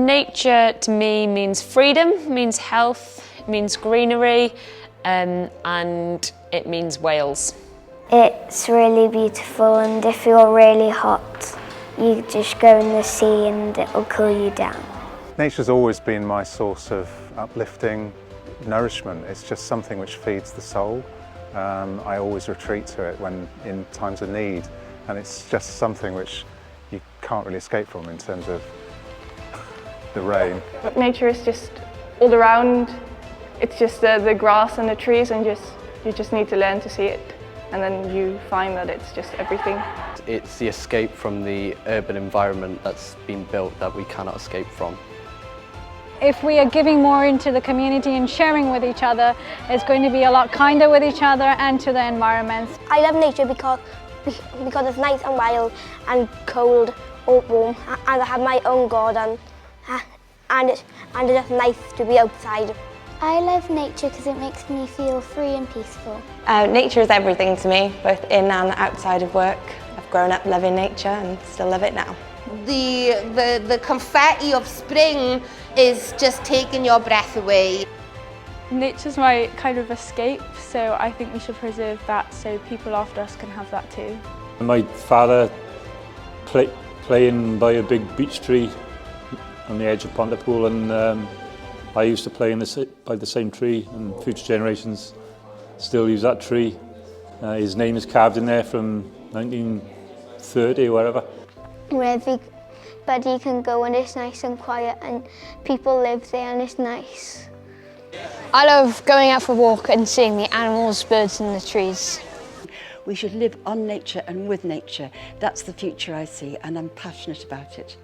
Nature to me means freedom, means health, means greenery, and it means Wales. It's really beautiful, and if you're really hot, you just go in the sea and it'll cool you down. Nature's always been my source of uplifting nourishment. It's just something which feeds the soul. I always retreat to it when in times of need, and it's just something which you can't really escape from in terms of the rain. Nature is just all around. It's just the grass and the trees, and you just need to learn to see it, and then you find that it's just everything. It's the escape from the urban environment that's been built that we cannot escape from. If we are giving more into the community and sharing with each other, it's going to be a lot kinder with each other and to the environment. I love nature because it's nice and wild and cold or warm, and I have my own garden, and it's just nice to be outside. I love nature because it makes me feel free and peaceful. Nature is everything to me, both in and outside of work. I've grown up loving nature and still love it now. The confetti of spring is just taking your breath away. Nature's my kind of escape, so I think we should preserve that so people after us can have that too. My father playing by a big beech tree on the edge of Pontypool, and I used to play by the same tree, and future generations still use that tree. His name is carved in there from 1930 or wherever. Where everybody can go and it's nice and quiet and people live there and it's nice. I love going out for a walk and seeing the animals, birds and the trees. We should live on nature and with nature. That's the future I see, and I'm passionate about it.